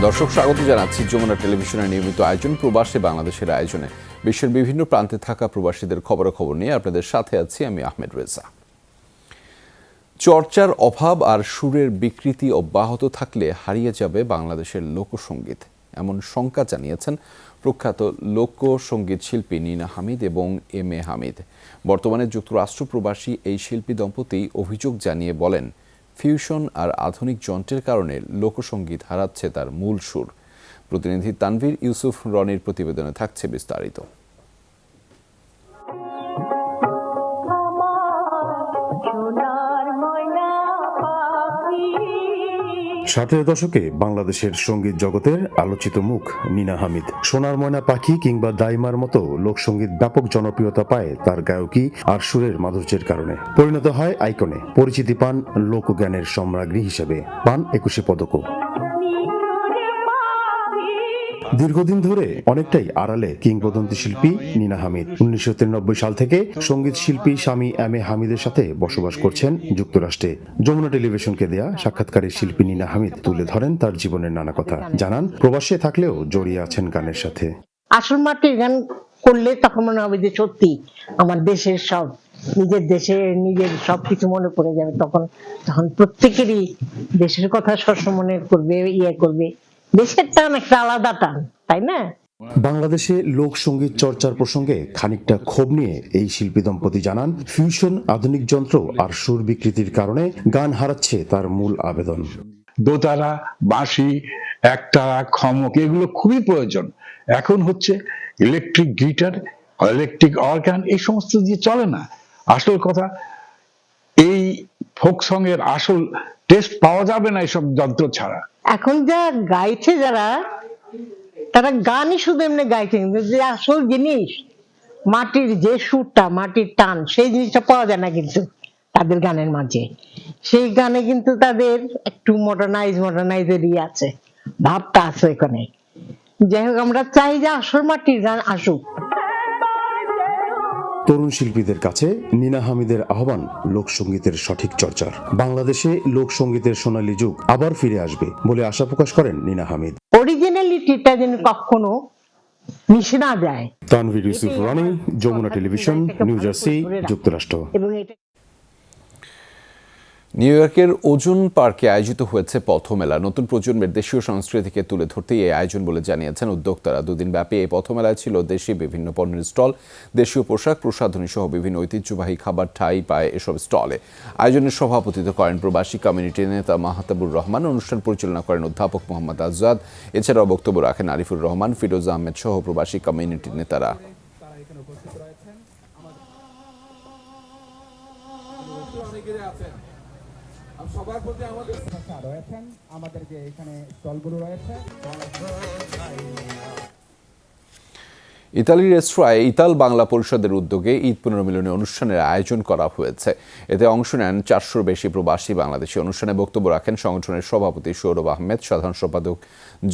দর্শক স্বাগত জানাচ্ছি যমুনা টেলিভিশনের নিয়মিত আয়োজন প্রবাসী বাংলাদেশের আয়োজনে বিশ্বের বিভিন্ন প্রান্তে থাকা প্রবাসীদের খবরাখবর নিয়ে আপনাদের সাথে আছি আমি আহমেদ রেজা। চর্চার অভাব আর সুরের বিকৃতি অব্যাহত থাকলে হারিয়ে যাবে বাংলাদেশের লোকসঙ্গীত, এমন শঙ্কা জানিয়েছেন প্রখ্যাত লোকসঙ্গীত শিল্পী নীনা হামিদ এবং এম এ হামিদ। বর্তমানে যুক্তরাষ্ট্র প্রবাসী এই শিল্পী দম্পতি অভিযোগ জানিয়ে বলেন, ফিউশন আর আধুনিক যন্ত্রের কারণে লোকসঙ্গীত হারাচ্ছে তার মূল সুর। প্রতিনিধি তানভীর ইউসুফ রনির প্রতিবেদনে থাকছে বিস্তারিত। ষাটের দশকে বাংলাদেশের সঙ্গীত জগতের আলোচিত মুখ নীনা হামিদ। সোনার ময়না পাখি কিংবা দাইমার মতো লোকসঙ্গীত ব্যাপক জনপ্রিয়তা পায় তার গায়কী আর সুরের মাধুর্যের কারণে। পরিণত হয় আইকনে, পরিচিতি পান লোকজ্ঞানের সম্রাজ্ঞী হিসেবে, পান 21 পদকও। দীর্ঘদিন ধরে অনেকটাই আড়ালে কিংবদন্তি শিল্পী নীনা হামিদ 1993 সাল থেকে সঙ্গীত শিল্পী স্বামী এম এ হামিদের সাথে বসবাস করছেন যুক্তরাষ্ট্রে। যমুনা টেলিভিশনকে দেয়া সাক্ষাৎকারে শিল্পী নীনা হামিদ তুলে ধরেন তার জীবনের নানা কথা, জানান প্রবাসে থাকলেও জড়িয়ে আছেন গানের সাথে। আসল মাটির গান করলে তখন মনে হবে যে সত্যি আমার দেশের সব, নিজের দেশের নিজের সবকিছু মনে পড়ে যাবে। তখন প্রত্যেকেরই দেশের কথা সবসময় মনে করবে, করবে। দেশের টান একটা আলাদা টান, তাই না? বাংলাদেশে লোকসঙ্গীত চর্চার প্রসঙ্গে খানিকটা ক্ষোভ নিয়ে এই শিল্পী দম্পতি জানান, ফিউশন, আধুনিক যন্ত্র আর সুর বিকৃতির কারণে গান হারাচ্ছে তার মূল আবেদন। দোতারা, বাঁশি, একতারা, খমক এগুলো খুবই প্রয়োজন। এখন হচ্ছে ইলেকট্রিক গিটার, ইলেকট্রিক অর্গান, এই সমস্ত দিয়ে চলে না। আসল কথা, এই ফোক সং এর আসল টেস্ট পাওয়া যাবে না এইসব যন্ত্র ছাড়া। এখন যা গাইছে যারা, তারা গানই শুধু এমনি গাইছে, কিন্তু যে আসল জিনিস মাটির যে সুরটা, মাটির টান, সেই জিনিসটা পাওয়া যায় না কিন্তু তাদের গানের মাঝে। সেই গানে কিন্তু তাদের একটু মডার্নাইজেরই আছে, ভাবটা আছে এখানে। যাই হোক, আমরা চাই যে আসল মাটির গান আসুক। তরুণ শিল্পীদের কাছে নীনা হামিদের আহ্বান লোকসঙ্গীতের সঠিক চর্চার। বাংলাদেশে লোকসঙ্গীতের সোনালী যুগ আবার ফিরে আসবে বলে আশা প্রকাশ করেন নীনা হামিদ। অরিজিনালিটিটা যেন কখনো মিশে না যায়। Tanvir Yusuf Roni, Jamuna television, New Jersey, যুক্তরাষ্ট্র। নিউ ইয়র্কের ওজন পার্কে আয়োজিত হয়েছে পথমেলা। নতুন প্রজন্মের দেশীয় সংস্কৃতিকে তুলে ধরতেই এই আয়োজন বলে জানিয়েছেন উদ্যোক্তারা। দুদিন ব্যাপী এই পথমেলায় ছিল দেশি বিভিন্ন পণ্যের স্টল, দেশীয় পোশাক, প্রসাধনী সহ বিভিন্ন ঐতিহ্যবাহী খাবার ঠাঁই পায় এসব স্টলে। আয়োজনের সভাপতিত্ব করেন প্রবাসী কমিউনিটি নেতা মাহতাবুর রহমান। অনুষ্ঠান পরিচালনা করেন অধ্যাপক মোহাম্মদ আজাদ। এছাড়াও বক্তব্য রাখেন আরিফুর রহমান, ফিরোজ আহমেদ সহ প্রবাসী কমিউনিটি নেতারা। সবার প্রতি আমাদের যে এখানে স্টলগুলো রয়েছে। ইতালির রেস্তোরাঁয় ইতাল বাংলা পরিষদের উদ্যোগে ঈদ পুনর্মিলনী অনুষ্ঠানের আয়োজন করা হয়েছে। এতে অংশ নেন 400-র বেশি প্রবাসী বাংলাদেশি। অনুষ্ঠানে বক্তব্য রাখেন সংগঠনের সভাপতি সৌরভ আহমেদ, সাধারণ সম্পাদক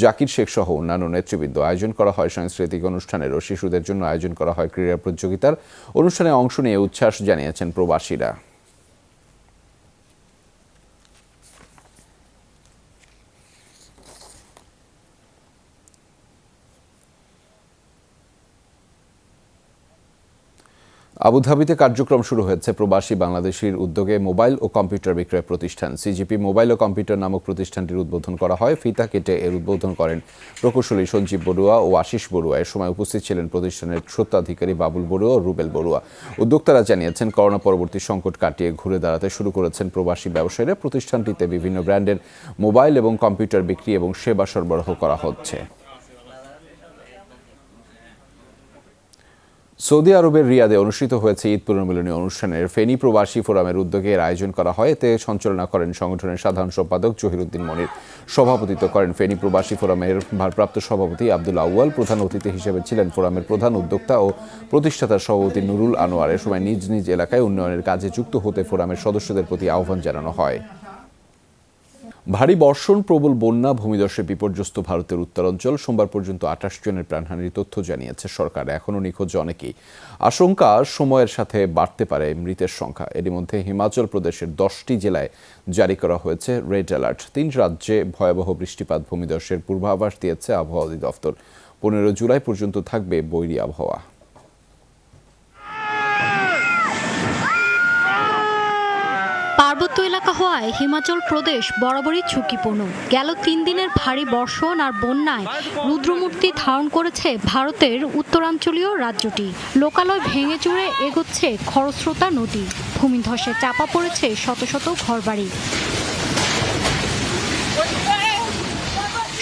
জাকির শেখ সহ অন্যান্য নেতৃবৃন্দ। আয়োজন করা হয় সাংস্কৃতিক অনুষ্ঠানের ও শিশুদের জন্য আয়োজন করা হয় ক্রীড়া প্রতিযোগিতার। অনুষ্ঠানে অংশ নিয়ে উচ্ছ্বাস জানিয়েছেন প্রবাসীরা। আবুধাবিতে কার্যক্রম শুরু হয়েছে প্রবাসী বাংলাদেশির উদ্যোগে মোবাইল ও কম্পিউটার বিক্রয় প্রতিষ্ঠান সিজিপি মোবাইল ও কম্পিউটার নামক প্রতিষ্ঠানটির উদ্বোধন করা হয়। ফিতা কেটে এর উদ্বোধন করেন প্রকৌশলী সঞ্জীব বড়ুয়া ও আশিস বড়ুয়া। এ সময় উপস্থিত ছিলেন প্রতিষ্ঠানের স্বত্বাধিকারী বাবুল বড়ুয়া ও রুবেল বড়ুয়া। উদ্যোক্তারা জানিয়েছেন, করোনা পরবর্তী সংকট কাটিয়ে ঘুরে দাঁড়াতে শুরু করেছেন প্রবাসী ব্যবসায়ীরা। প্রতিষ্ঠানটিতে বিভিন্ন ব্র্যান্ডের মোবাইল এবং কম্পিউটার বিক্রি এবং সেবা সরবরাহ করা হচ্ছে। সৌদি আরবের রিয়াদে অনুষ্ঠিত হয়েছে ঈদ পুনর্মিলনী অনুষ্ঠানের ফেনী প্রবাসী ফোরামের উদ্যোগে এর আয়োজন করা হয়। এতে সঞ্চালনা করেন সংগঠনের সাধারণ সম্পাদক জহিরুদ্দিন মনির। সভাপতিত্ব করেন ফেনী প্রবাসী ফোরামের ভারপ্রাপ্ত সভাপতি আব্দুল আউয়াল। প্রধান অতিথি হিসেবে ছিলেন ফোরামের প্রধান উদ্যোক্তা ও প্রতিষ্ঠাতার সভাপতি নুরুল আনোয়ার। এ সময় নিজ নিজ এলাকায় উন্নয়নের কাজে যুক্ত হতে ফোরামের সদস্যদের প্রতি আহ্বান জানানো হয়। ভারী বর্ষণ, প্রবল বন্যা, ভূমিধসে বিপর্যস্ত ভারতের উত্তরাঞ্চল। সোমবার পর্যন্ত 28 জনের প্রাণহানির তথ্য জানিয়েছে সরকার। এখনও নিখোঁজ অনেকেই। আশঙ্কা সময়ের সাথে বাড়তে পারে মৃতের সংখ্যা। এরই মধ্যে হিমাচল প্রদেশের 10টি জেলায় জারি করা হয়েছে রেড অ্যালার্ট। 3 রাজ্যে ভয়াবহ বৃষ্টিপাত, ভূমিধসের পূর্বাভাস দিয়েছে আবহাওয়া অধিদপ্তর। 15 জুলাই পর্যন্ত থাকবে বৈরী আবহাওয়া। পার্বত্য এলাকা হওয়ায় হিমাচল প্রদেশ বরাবরই ঝুঁকিপূর্ণ। গেল 3 দিনের ভারী বর্ষণ আর বন্যায় রুদ্রমূর্তি ধারণ করেছে ভারতের উত্তরাঞ্চলীয় রাজ্যটি। লোকালয় ভেঙে চুরে এগোচ্ছে খরস্রোতা নদী। ভূমিধসে চাপা পড়েছে শত শত ঘরবাড়ি।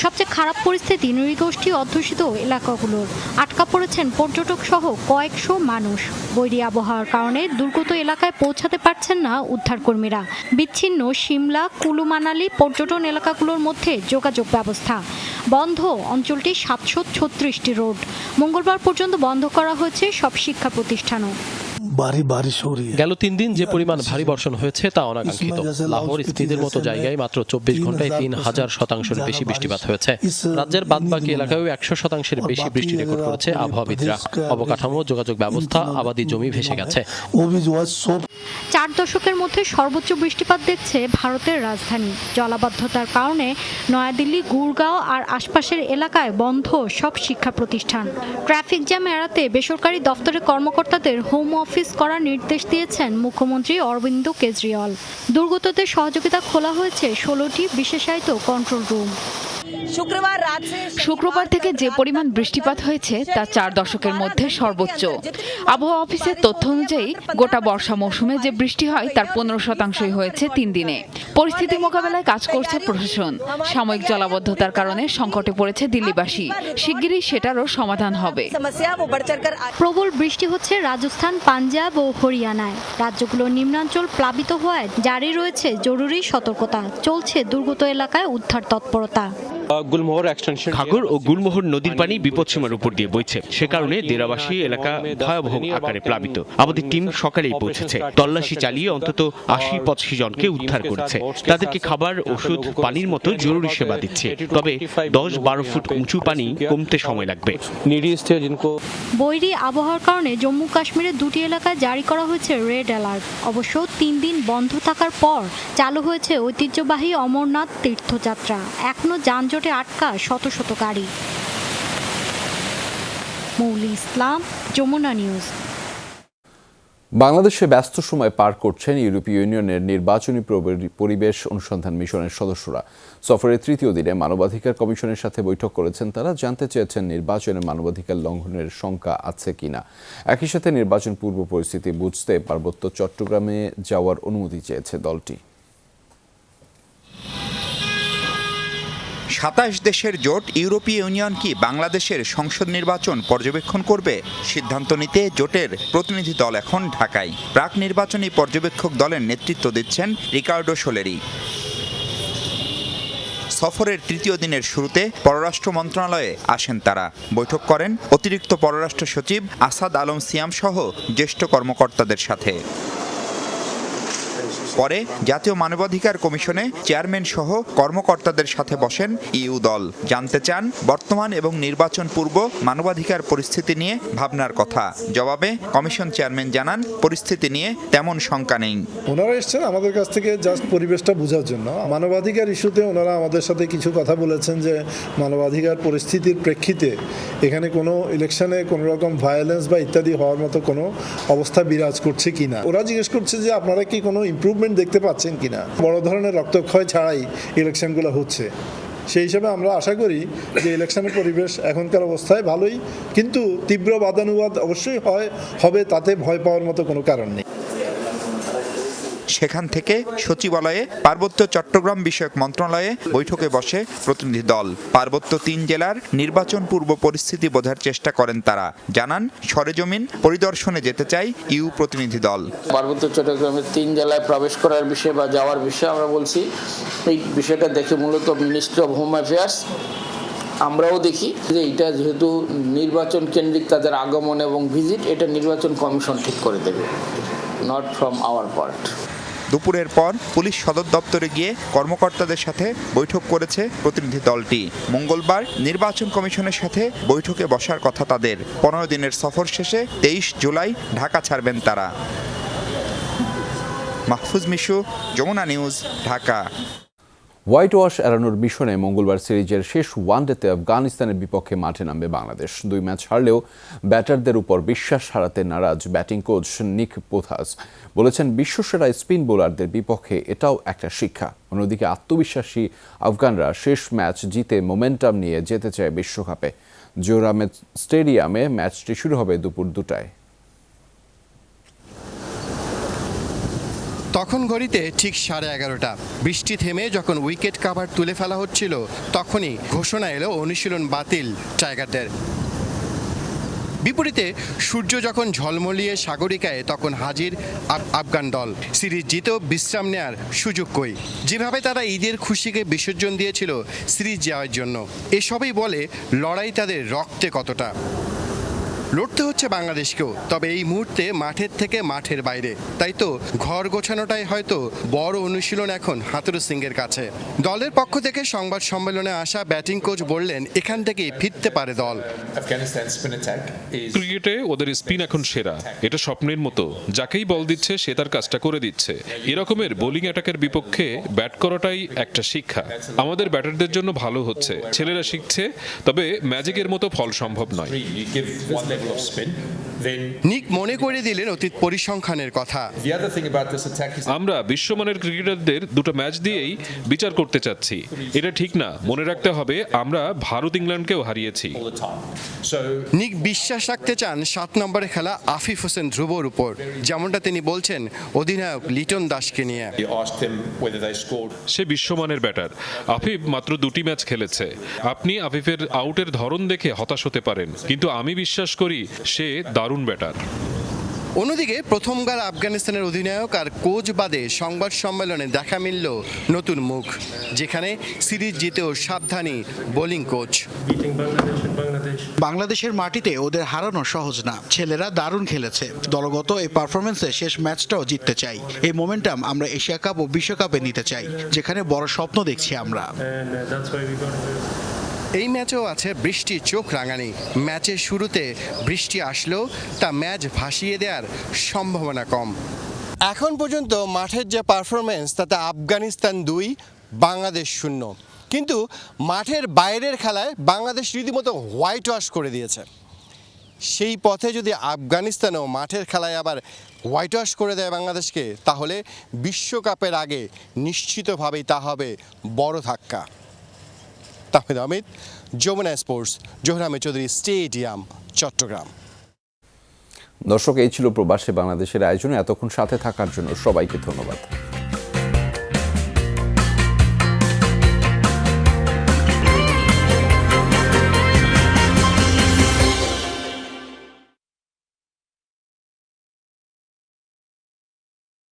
সবচেয়ে খারাপ পরিস্থিতি নৃগোষ্ঠী অধ্যুষিত এলাকাগুলোর। আটকা পড়েছেন পর্যটক সহ কয়েকশো মানুষ। বৈরী আবহাওয়ার কারণে দুর্গত এলাকায় পৌঁছাতে পারছেন না উদ্ধারকর্মীরা। বিচ্ছিন্ন সিমলা, কুলু মানালি পর্যটন এলাকাগুলোর মধ্যে যোগাযোগ ব্যবস্থা বন্ধ। অঞ্চলটি 736টি রোড। মঙ্গলবার পর্যন্ত বন্ধ করা হয়েছে সব শিক্ষা প্রতিষ্ঠানও। গেল 3 দিন যে পরিমাণ ভারী বর্ষণ হয়েছে তা অনাকাঙ্ক্ষিত। লাহোর, স্পিতির মতো জায়গায় মাত্র 24 ঘন্টায় 3000% বেশি বৃষ্টিপাত হয়েছে। রাজ্যের বাদবাকি এলাকায়ও 100%-এর বেশি বৃষ্টি রেকর্ড করেছে আবহাওয়াবিদরা। অবকাঠামো, যোগাযোগ ব্যবস্থা, আবাদি জমি ভেসে গেছে। 4 দশকের মধ্যে সর্বোচ্চ বৃষ্টিপাত দেখছে ভারতের রাজধানী। জলাবদ্ধতার কারণে নয়াদিল্লি, গুরগাঁও আর আশপাশের এলাকায় বন্ধ সব শিক্ষা প্রতিষ্ঠান। ট্রাফিক জ্যাম এড়াতে বেসরকারি দফতরের কর্মকর্তাদের হোম অফিস করার নির্দেশ দিয়েছেন মুখ্যমন্ত্রী অরবিন্দ কেজরিওয়াল। দুর্গতদের সহযোগিতা খোলা হয়েছে 16টি বিশেষায়িত কন্ট্রোল রুম। শুক্রবার থেকে যে পরিমাণ বৃষ্টিপাত হয়েছে তা 4 দশকের মধ্যে সর্বোচ্চ। আবহাওয়া অফিসের তথ্য অনুযায়ী গোটা বর্ষা মৌসুমে যে বৃষ্টি হয় তার 15%ই হয়েছে 3 দিনে। পরিস্থিতি মোকাবেলায় কাজ করছে প্রশাসন। সাময়িক জলাবদ্ধতার কারণে সংকটে পড়েছে দিল্লিবাসী। শিগগিরই সেটারও সমাধান হবে। প্রবল বৃষ্টি হচ্ছে রাজস্থান, পাঞ্জাব ও হরিয়ানায়। রাজ্যগুলোর নিম্নাঞ্চল প্লাবিত হওয়ায় জারি রয়েছে জরুরি সতর্কতা। চলছে দুর্গত এলাকায় উদ্ধার তৎপরতা। ঘাগর ও গুলমোহর নদীর পানি বিপদসীমার উপর দিয়ে বইছে। সে কারণে দেরাবাসী এলাকা ভয়াবহ আকারে প্লাবিত। আমাদের টিম সকালেই পৌঁছেছে। তল্লাশি চালিয়ে অন্তত 80-85 জনকে উদ্ধার করেছে। তাদেরকে খাবার, ওষুধ, পানির মতো জরুরি সেবা দিচ্ছে। তবে 10-12 ফুট উঁচু পানি কমতে সময় লাগবে। বৈরী আবহাওয়ার কারণে জম্মু কাশ্মীরের 2টি এলাকায় জারি করা হয়েছে রেড অ্যালার্ট। অবশ্য 3 দিন বন্ধ থাকার পর চালু হয়েছে ঐতিহ্যবাহী অমরনাথ তীর্থযাত্রা। এখনো যানজটে আটকা শত শত গাড়ি। মৌলি ইসলাম, যমুনা নিউজ। বাংলাদেশে ব্যস্ত সময় পার করছেন ইউরোপীয় ইউনিয়নের নির্বাচনী পরিবেশ অনুসন্ধান মিশনের সদস্যরা। সফরের 3য় দিনে মানবাধিকার কমিশনের সাথে বৈঠক করেছেন তারা। জানতে চেয়েছেন নির্বাচনে মানবাধিকার লঙ্ঘনের শঙ্কা আছে কিনা। একই সাথে নির্বাচন পূর্ব পরিস্থিতি বুঝতে পার্বত্য চট্টগ্রামে যাওয়ার অনুমতি চেয়েছে দলটি। 27 দেশের জোট ইউরোপীয় ইউনিয়ন কি বাংলাদেশের সংসদ নির্বাচন পর্যবেক্ষণ করবে? সিদ্ধান্ত নিতে জোটের প্রতিনিধি দল এখন ঢাকায়। প্রাক নির্বাচনী পর্যবেক্ষক দলের নেতৃত্ব দিচ্ছেন রিকার্ডো সোলেরি। সফরের 3য় দিনের শুরুতে পররাষ্ট্র মন্ত্রণালয়ে আসেন তারা। বৈঠক করেন অতিরিক্ত পররাষ্ট্র সচিব আসাদ আলম সিয়াম সহ জ্যেষ্ঠ কর্মকর্তাদের সাথে। পরে জাতীয় মানবাধিকার কমিশনে চেয়ারম্যান সহ কর্মকর্তাদের সাথে বসেন ইউ দল। জানতে চান বর্তমান এবং নির্বাচন পূর্ব মানবাধিকার পরিস্থিতি নিয়ে ভাবনার কথা। জবাবে কমিশন চেয়ারম্যান জানান, পরিস্থিতি নিয়ে তেমন শঙ্কা নেই। ওনারা এসেছেন আমাদের কাছ থেকে জাস্ট পরিবেশটা বোঝার জন্য। মানবাধিকার ইস্যুতে ওনারা আমাদের সাথে কিছু কথা বলেছেন যে মানবাধিকার পরিস্থিতির প্রেক্ষিতে এখানে কোনো ইলেকশনে কোনো রকম ভায়োলেন্স বা ইত্যাদি হওয়ার মতো কোনো অবস্থা বিরাজ করছে কিনা। ওরা জিজ্ঞেস করছে যে আপনারা কি কোনো ইমপ্রুভমেন্ট দেখতে পাচ্ছেন কিনা। বড় ধরনের রক্তক্ষয় ছাড়াই ইলেকশনগুলো হচ্ছে। সেই হিসাবে আমরা আশা করি যে ইলেকশনের পরিবেশ এখনকার অবস্থায় ভালোই, কিন্তু তীব্র বাদানুবাদ অবশ্যই হবে, তাতে ভয় পাওয়ার মতো কোনো কারণ নেই। সেখান থেকে সচিবালয়ে পার্বত্য চট্টগ্রাম বিষয়ক মন্ত্রণালয়ে বৈঠকে বসে প্রতিনিধি দল। পার্বত্য 3 জেলার নির্বাচন পূর্ব পরিস্থিতি বোঝার চেষ্টা করেন তারা। জানান, সরেজমিন পরিদর্শনে যেতে চাই ইউ প্রতিনিধি দল। পার্বত্য চট্টগ্রামের 3 জেলায় প্রবেশ করার বিষয়ে বা যাওয়ার বিষয়ে আমরা বলছি। এই বিষয়টা দেখে মূলত মিনিস্ট্রি অফ হোম অ্যাফেয়ার্স, আমরাও দেখি যে এটা যেহেতু নির্বাচন কেন্দ্রিক তাদের আগমন এবং ভিজিট, এটা নির্বাচন কমিশন ঠিক করে দেবে, নট ফ্রম আওয়ার পার্ট। দুপুরের পর পুলিশ সদর দপ্তরে গিয়ে কর্মকর্তাদের সাথে বৈঠক করেছে প্রতিনিধি দলটি। মঙ্গলবার নির্বাচন কমিশনের সাথে বৈঠকে বসার কথা তাদের। 15 দিনের সফর শেষে 23 জুলাই ঢাকা ছাড়বেন তারা। Mahfuz Mishu, Jamuna news, Dhaka. Whitewash এড়ানোর মিশনে মঙ্গলবার সিরিজের শেষ ওয়ানডেতে আফগানিস্তানের বিপক্ষে মাঠে নামবে বাংলাদেশ। 2 ম্যাচ হারলেও ব্যাটারদের উপর বিশ্বাস হারাতে নারাজ ব্যাটিং কোচ নিক পোথাস। বলেছেন, বিশ্বসেরা স্পিন বোলারদের বিপক্ষে এটাও একটা শিক্ষা। অন্যদিকে আত্মবিশ্বাসী আফগানরা শেষ ম্যাচ জিতে মোমেন্টাম নিয়ে যেতে চায় বিশ্বকাপে। জোহর আহমেদ স্টেডিয়ামে ম্যাচটি শুরু হবে দুপুর 2টায়। তখন ঘড়িতে ঠিক 11:30। বৃষ্টি থেমে যখন উইকেট কাভার তুলে ফেলা হচ্ছিল তখনই ঘোষণা এলো অনুশীলন বাতিল টাইগারদের। বিপরীতে সূর্য যখন ঝলমলিয়ে সাগরিকায় তখন হাজির আফগান দল। সিরিজ জিতেও বিশ্রাম নেয়ার সুযোগ কই। যেভাবে তারা ঈদের খুশিকে বিসর্জন দিয়েছিল সিরিজ যাওয়ার জন্য, এসবই বলে লড়াই তাদের রক্তে কতটা। লড়তে হচ্ছে বাংলাদেশকেও, তবে এই মুহূর্তে মাঠের থেকে মাঠের বাইরে। তাই তো ঘর গোছানোটাই হয়তো বড় অনুশীলন এখন হাথুরু সিংয়ের কাছে। দলের পক্ষ থেকে সংবাদ সম্মেলনে আসা ব্যাটিং কোচ বললেন, এখান থেকেই ফিরতে পারে দল। ক্রিকেটে ওদের স্পিন এখন সেরা, এটা স্বপ্নের মতো। যাকেই বল দিচ্ছে সে তার কাজটা করে দিচ্ছে। এরকমের বোলিং অ্যাটাকের বিপক্ষে ব্যাট করাটাই একটা শিক্ষা। আমাদের ব্যাটারদের জন্য ভালো হচ্ছে, ছেলেরা শিখছে, তবে ম্যাজিকের মতো ফল সম্ভব নয়। নিক মনে করে দিলেন অতীত পরিসংখ্যানের কথা। আমরা বিশ্বমানের ক্রিকেটারদের 2টা ম্যাচ দিয়েই বিচার করতে চাচ্ছি, এটা ঠিক না। মনে রাখতে হবে আমরা ভারত ইংল্যান্ডকেও হারিয়েছি। নিক বিশ্বাস রাখতে চান 7 নম্বরে খেলা আফিফ হোসেন ধ্রুবর উপর, যেমনটা তিনি বলছেন অধিনায়ক লিটন দাসকে নিয়ে। সে বিশ্বমানের ব্যাটার। আফিফ মাত্র 2টি ম্যাচ খেলেছে। আপনি আফিফের আউটের ধরন দেখে হতাশ হতে পারেন, কিন্তু আমি বিশ্বাস করি সে দারুণ ব্যাটার। অন্যদিকে প্রথমবার আফগানিস্তানের অধিনায়ক আর কোচ বাদে সংবাদ সম্মেলনে দেখা মিলল নতুন মুখ, যেখানে সিরিজ জিতেও সাবধানী বোলিং কোচ। বাংলাদেশের মাটিতে ওদের হারানো সহজ না। ছেলেরা দারুণ খেলেছে। দলগত এই পারফরমেন্সে শেষ ম্যাচটাও জিততে চাই। এই মোমেন্টাম আমরা এশিয়া কাপ ও বিশ্বকাপে নিতে চাই, যেখানে বড় স্বপ্ন দেখছি আমরা। এই ম্যাচেও আছে বৃষ্টির চোখ রাঙানি। ম্যাচের শুরুতে বৃষ্টি আসলেও তা ম্যাচ ভাসিয়ে দেওয়ার সম্ভাবনা কম। এখন পর্যন্ত মাঠের যে পারফরমেন্স তাতে আফগানিস্তান 2, বাংলাদেশ 0। কিন্তু মাঠের বাইরের খেলায় বাংলাদেশ রীতিমতো হোয়াইট ওয়াশ করে দিয়েছে। সেই পথে যদি আফগানিস্তানও মাঠের খেলায় আবার হোয়াইট ওয়াশ করে দেয় বাংলাদেশকে, তাহলে বিশ্বকাপের আগে নিশ্চিতভাবেই তা হবে বড় ধাক্কা। তাহমিদ আহমেদ, যমুনা স্পোর্টস, জোহর আহমেদ চৌধুরী স্টেডিয়াম, চট্টগ্রাম। দর্শক, এই ছিল প্রবাসী বাংলাদেশের আয়োজনে। এতক্ষণ সাথে থাকার জন্য সবাইকে ধন্যবাদ।